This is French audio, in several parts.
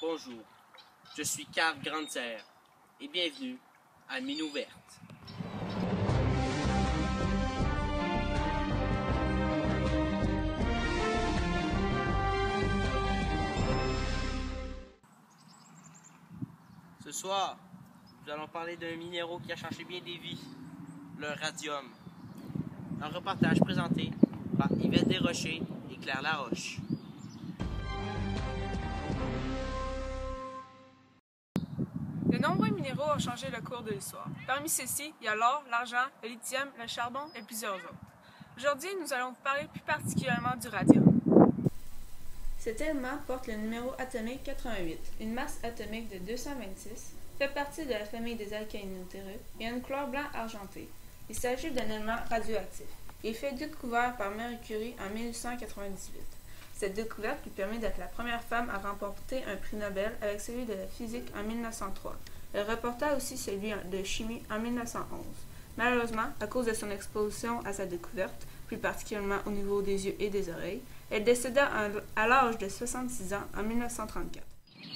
Bonjour, je suis Carl Grandserre et bienvenue à Mine ouverte. Ce soir, nous allons parler d'un minéraux qui a changé bien des vies, le radium. Un reportage présenté par Yvette Desrochers et Claire Laroche. De nombreux minéraux ont changé le cours de l'histoire. Parmi ceux-ci, il y a l'or, l'argent, le lithium, le charbon et plusieurs autres. Aujourd'hui, nous allons vous parler plus particulièrement du radium. Cet élément porte le numéro atomique 88, une masse atomique de 226, fait partie de la famille des alcaninos-terreux et a une couleur blanc argenté. Il s'agit d'un élément radioactif. Il fut découvert par Marie Curie en 1898. Cette découverte lui permet d'être la première femme à remporter un prix Nobel avec celui de la physique en 1903. Elle remporta aussi celui de chimie en 1911. Malheureusement, à cause de son exposition à sa découverte, plus particulièrement au niveau des yeux et des oreilles, elle décéda à l'âge de 66 ans en 1934.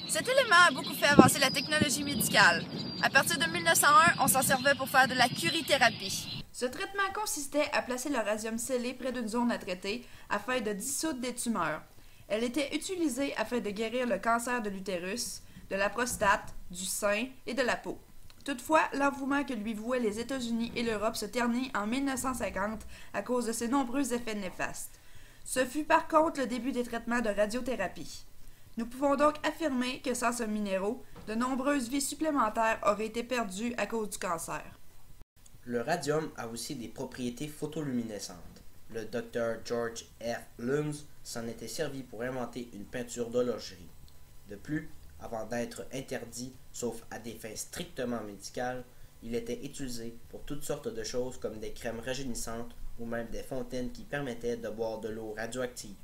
Cet élément a beaucoup fait avancer la technologie médicale. À partir de 1901, on s'en servait pour faire de la curithérapie. Ce traitement consistait à placer le radium scellé près d'une zone à traiter afin de dissoudre des tumeurs. Elle était utilisée afin de guérir le cancer de l'utérus, de la prostate, du sein et de la peau. Toutefois, l'engouement que lui vouaient les États-Unis et l'Europe se ternit en 1950 à cause de ses nombreux effets néfastes. Ce fut par contre le début des traitements de radiothérapie. Nous pouvons donc affirmer que sans ce minéraux, de nombreuses vies supplémentaires auraient été perdues à cause du cancer. Le radium a aussi des propriétés photoluminescentes. Le Dr. George F. Lumsden s'en était servi pour inventer une peinture d'horlogerie. De plus, avant d'être interdit, sauf à des fins strictement médicales, il était utilisé pour toutes sortes de choses comme des crèmes rajeunissantes ou même des fontaines qui permettaient de boire de l'eau radioactive.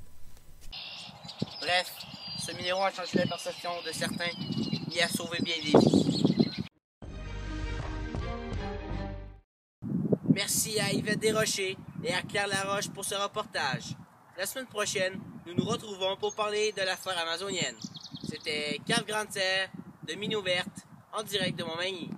Bref, ce minéraux a changé la perception de certains et a sauvé bien des vies. Merci à Yvette Desrochers et à Claire Laroche pour ce reportage. La semaine prochaine, nous nous retrouvons pour parler de la forêt amazonienne. C'était Carl Grandserre de Mine ouverte en direct de Montmagny.